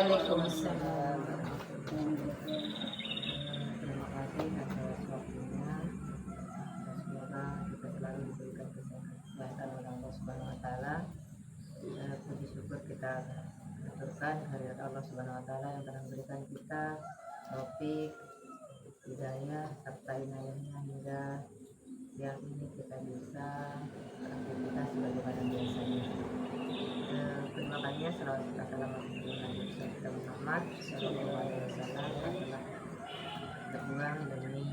Waalaikumsalam. Terima kasih atas waktunya. Semoga kita selalu diberikan kesehatan oleh Allah Subhanahu Wa Taala. Puji syukur kita aturkan kehadirat Allah Subhanahu Wa Taala yang telah memberikan kita taufik, hidayah serta inayahnya hingga yang ini kita bisa beraktivitas sebagaimana biasanya. Kalimatnya salawat serta salam kepada Muhammad Sallallahu Alaihi Wasallam yang telah berjuang demi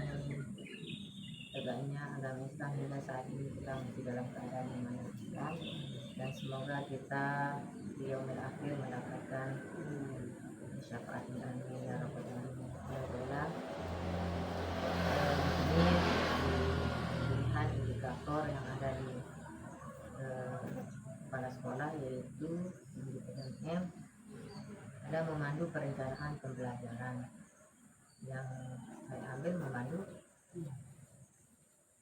tegaknya agama Islam hingga saat ini kita masih dalam keadaan iman Islam, dan semoga kita di yaumil akhir mendapatkan syafaatnya amin ya rabbal alamin. Alhamdulillah. Ini pilihan indikator yang ada di kepala sekolah, yaitu di PMM ada memandu perencanaan pembelajaran. Yang saya ambil memandu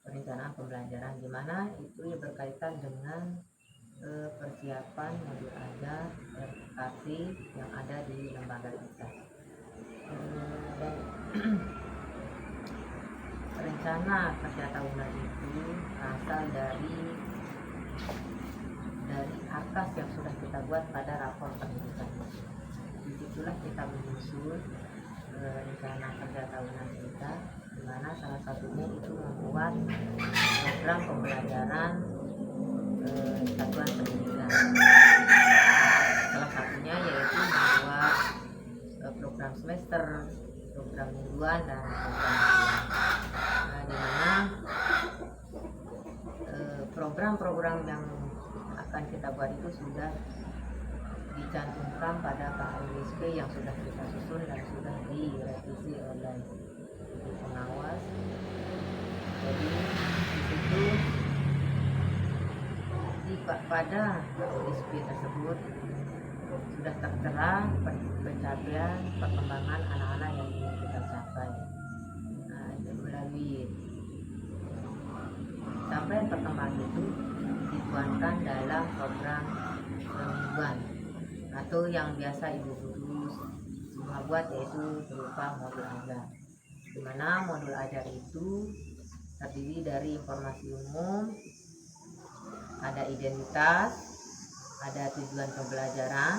perencanaan pembelajaran, di mana itu berkaitan dengan persiapan modul ajar verifikasi yang ada di lembaga kita. Dan rencana kerja tahunan itu asal dari akas yang sudah kita buat pada rapor pendidikan. Disitulah kita menyusun rencana kerja tahunan kita, di mana salah satunya itu membuat program pembelajaran satuan pendidikan. Salah satunya yaitu membuat program semester, program mingguan, dan program harian. Di mana program-program yang akan kita buat itu sudah dicantumkan pada KUSP yang sudah kita susun dan sudah direvisi oleh pengawas. Jadi di situ pada KUSP tersebut sudah tertera pencapaian perkembangan anak-anak yang ingin kita capai. Melalui capaian perkembangan itu dituangkan dalam program mingguan atau yang biasa ibu guru semua buat, yaitu berupa modul ajar, di mana modul ajar itu terdiri dari informasi umum, ada identitas, ada tujuan pembelajaran,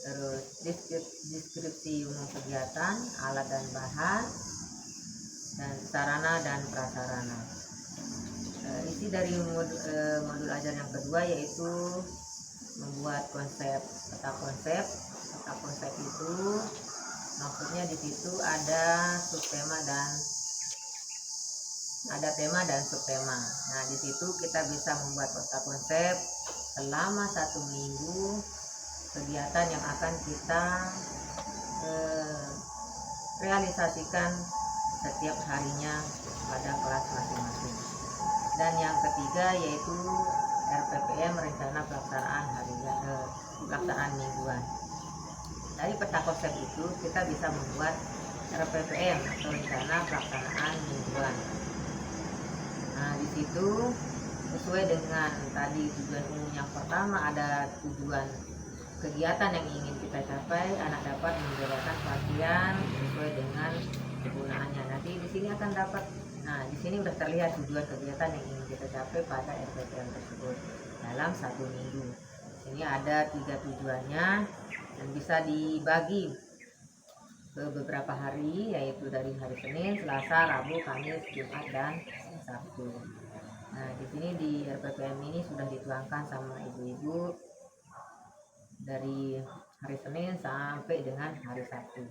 terus deskripsi umum kegiatan, alat dan bahan, dan sarana dan prasarana. Isi dari modul ajar yang kedua yaitu membuat peta konsep itu maksudnya di situ ada subtema dan ada tema dan subtema. Nah, di situ kita bisa membuat peta konsep selama 1 minggu kegiatan yang akan kita realisasikan setiap harinya pada kelas masing-masing. Dan yang ketiga yaitu RPPM, rencana pelaksanaan pelaksanaan mingguan. Dari peta konsep itu kita bisa membuat RPPM atau rencana pelaksanaan mingguan. Nah, di situ sesuai dengan tadi tujuan umum yang pertama, ada tujuan kegiatan yang ingin kita capai, anak dapat membedakan pelatihan sesuai dengan kegunaannya. Nanti di sini akan dapat. Nah, di sini sudah terlihat tujuan kegiatan yang ingin kita capai pada RPPM tersebut dalam 1 minggu. Ini ada 3 tujuannya dan bisa dibagi ke beberapa hari, yaitu dari hari Senin, Selasa, Rabu, Kamis, Jumat, dan Sabtu. Nah, di sini di RPPM ini sudah dituangkan sama ibu-ibu dari hari Senin sampai dengan hari Sabtu.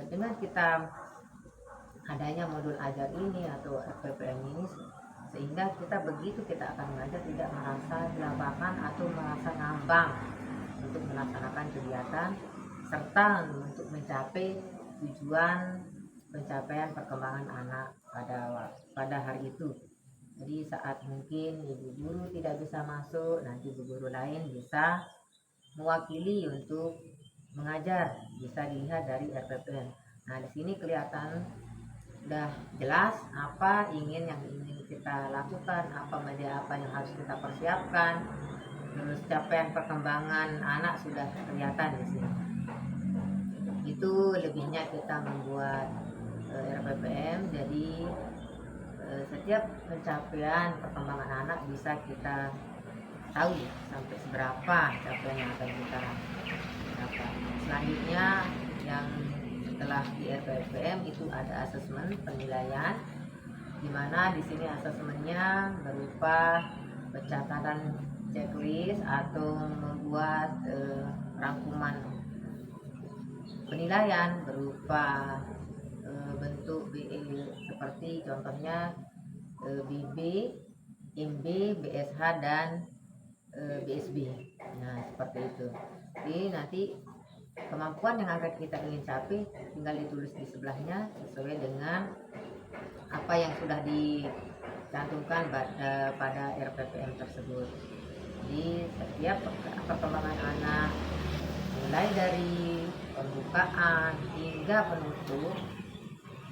Dengan kita adanya modul ajar ini atau RPPM ini, sehingga kita begitu kita akan mengajar tidak merasa dilabakan atau merasa ngambang untuk melaksanakan kegiatan serta untuk mencapai tujuan pencapaian perkembangan anak pada hari itu. Jadi saat mungkin ibu guru tidak bisa masuk, nanti ibu guru lain bisa mewakili untuk mengajar, bisa dilihat dari RPPM. Nah, di sini kelihatan udah jelas apa yang ingin kita lakukan, apa media apa yang harus kita persiapkan, terus capaian perkembangan anak sudah kelihatan di sini. Itu lebihnya kita membuat RPPM, jadi setiap pencapaian perkembangan anak bisa kita tahu sampai seberapa capaian yang akan kita dapat. Selanjutnya yang setelah di RPPM itu ada asesmen penilaian, di mana di sini asesmennya berupa pencatatan checklist atau membuat rangkuman penilaian berupa bentuk BE seperti contohnya BB, MB, BSH dan BSB. Nah, seperti itu. Jadi nanti kemampuan yang akan kita ingin capai tinggal ditulis di sebelahnya sesuai dengan apa yang sudah dicantumkan pada RPPM tersebut. Jadi setiap perkembangan anak mulai dari pembukaan hingga penutup,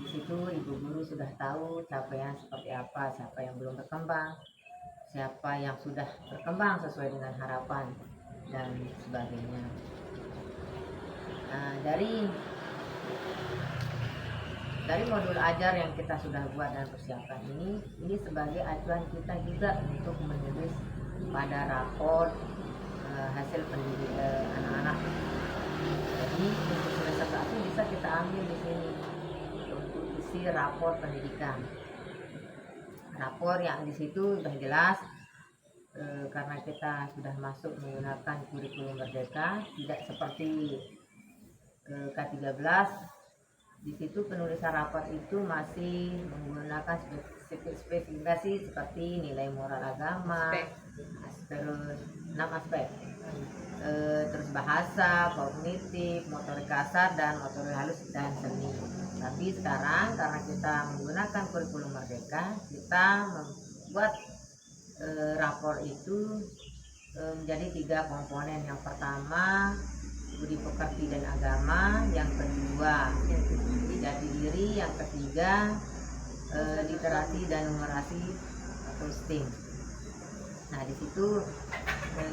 di situ ibu guru sudah tahu capaian seperti apa, siapa yang belum berkembang, siapa yang sudah berkembang sesuai dengan harapan dan sebagainya. Nah, dari modul ajar yang kita sudah buat dan persiapkan ini sebagai acuan kita juga untuk menulis pada rapor hasil pendidikan anak-anak. Jadi untuk semester 1 bisa kita ambil di sini untuk isi rapor pendidikan. Rapor yang di situ sudah jelas karena kita sudah masuk menggunakan kurikulum merdeka, tidak seperti K13. Di situ penulisan rapor itu masih menggunakan spesifikasi seperti nilai moral agama, terus 6 aspek, terus bahasa, kognitif, motorik kasar, dan motorik halus dan seni. Tapi sekarang karena kita menggunakan kurikulum merdeka, kita membuat rapor itu menjadi 3 komponen. Yang pertama budi pekerti dan agama, yang kedua jati diri, yang ketiga literasi dan numerasi atau STEAM. Nah, di situ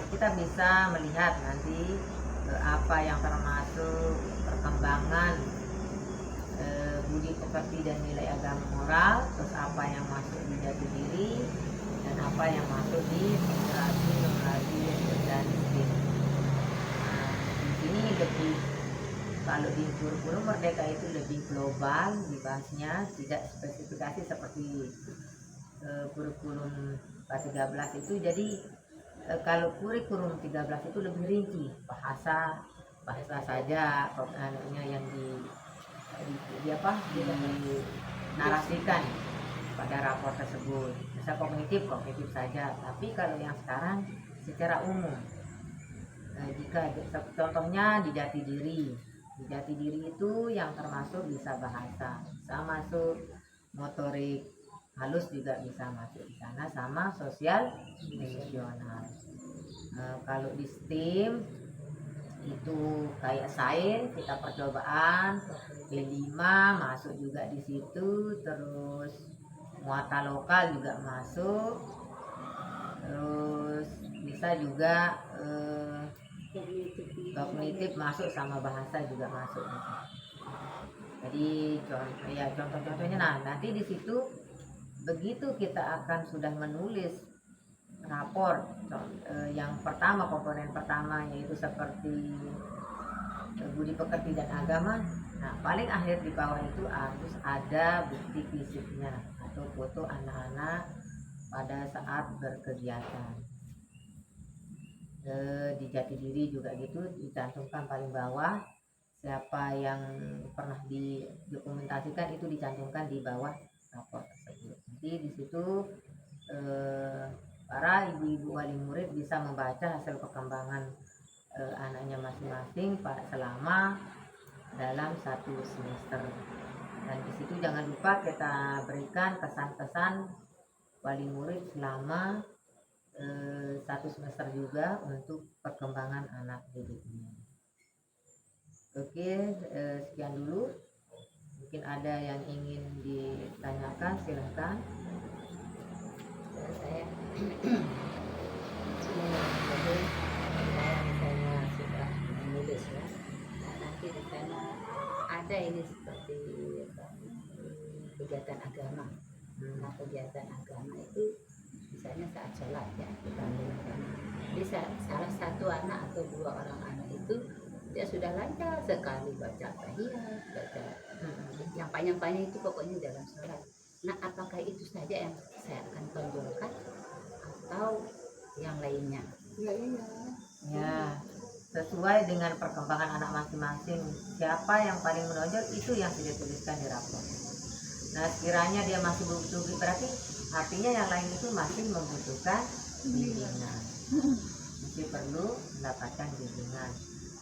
kita bisa melihat nanti apa yang termasuk perkembangan budi pekerti dan nilai agama moral, terus apa yang masuk di jati diri, dan apa yang masuk di literasi, numerasi dan STEAM. Ini lebih, kalau di kurikulum merdeka itu lebih global dibahasnya, tidak spesifikasi seperti kurikulum K13 itu. Jadi kalau kurikulum 13 itu lebih rinci, bahasa saja yang dinarasikan pada rapor tersebut. Bisa kognitif saja. Tapi kalau yang sekarang secara umum, jika contohnya di jati diri itu yang termasuk bisa bahasa, bisa masuk motorik halus, juga bisa masuk di sana, sama sosial emosional. Kalau di STEAM itu kayak sains, kita percobaan B5 masuk juga di situ, terus muata lokal juga masuk, terus bisa juga kognitif masuk, sama bahasa juga masuk. Jadi contoh-contohnya. Nah, nanti di situ begitu kita akan sudah menulis rapor yang pertama, komponen pertama yaitu seperti budi pekerti dan agama. Nah, paling akhir di bawah itu harus ada bukti fisiknya atau foto anak-anak pada saat berkegiatan. Di jati diri juga gitu, dicantumkan paling bawah. Siapa yang pernah didokumentasikan itu dicantumkan di bawah rapor tersebut. Jadi di situ para ibu-ibu wali murid bisa membaca hasil perkembangan anaknya masing-masing selama dalam 1 semester. Dan di situ jangan lupa kita berikan kesan-kesan wali murid selama 1 semester juga untuk perkembangan anak didiknya. Oke, sekian dulu. Mungkin ada yang ingin ditanyakan, silahkan. Saya ada ini seperti kegiatan agama. Nah, kegiatan agama itu misalnya saat sholat ya kita melakukan. Jadi salah satu anak atau dua orang anak itu dia sudah lancar sekali baca tahiyat, baca yang panjang-panjang itu pokoknya dalam sholat. Nah, apakah itu saja yang saya akan tonjolkan atau yang lainnya? Ya, sesuai dengan perkembangan anak masing-masing, siapa yang paling menonjol itu yang sudah tuliskan di rapor. Nah, sekiranya dia masih butuh, berarti artinya yang lain itu masih membutuhkan bimbingan, masih perlu mendapatkan bimbingan.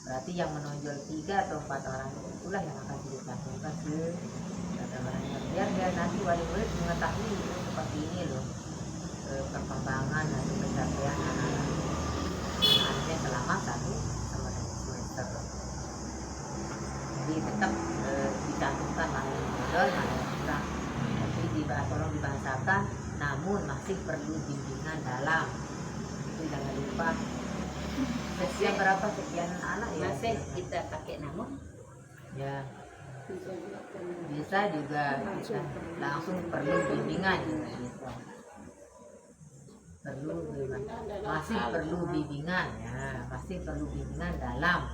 Berarti yang menonjol 3 atau 4 orang itulah yang akan dicantumkan ke data-datanya, biar nanti wali murid mengetahui seperti ini loh perkembangan dan pencapaian anak-anaknya selama 1 semester. Jadi tetap dicantumkan mana yang menonjol, mana yang kurang, tapi tolong dibahasakan, namun masih perlu bimbingan dalam. Itu jangan lupa. Sekian berapa sekian anak ya? Masih kita pakai namun Ya, bisa juga kita langsung perlu bimbingan juga bisa. Masih perlu bimbingan ya, masih perlu bimbingan dalam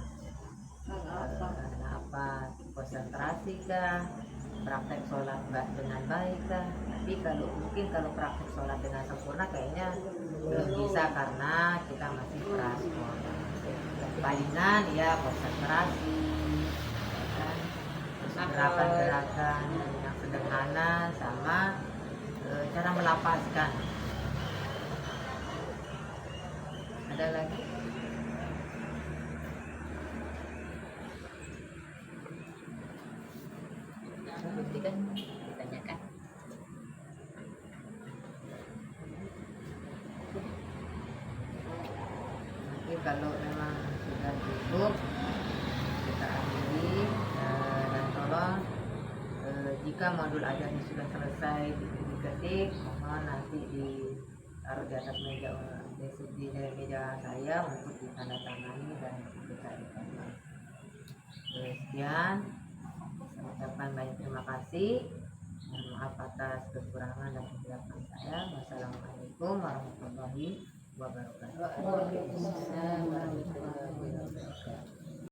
apa konsentrasi kah, praktek sholat dengan baik kah. Tapi kalau praktek sholat dengan sempurna kayaknya belum bisa karena kita masih prasekolah. Palingan ya konsentrasi, ya kan? Gerakan-gerakan yang sederhana sama cara melapaskan. Ada lagi? kan ditanyakan. Nanti kalau memang sudah cukup kita akhiri, dan tolong jika modul ajarnya sudah selesai diketik, mohon nanti ditaruh di atas meja di meja saya untuk ditandatangani dan kita diterima. Sekian, saya ucapkan banyak terima kasih. Mohon maaf atas kekurangan dan kesilapan saya. Wassalamualaikum warahmatullahi wabarakatuh. Waalaikumsalam warahmatullahi wabarakatuh.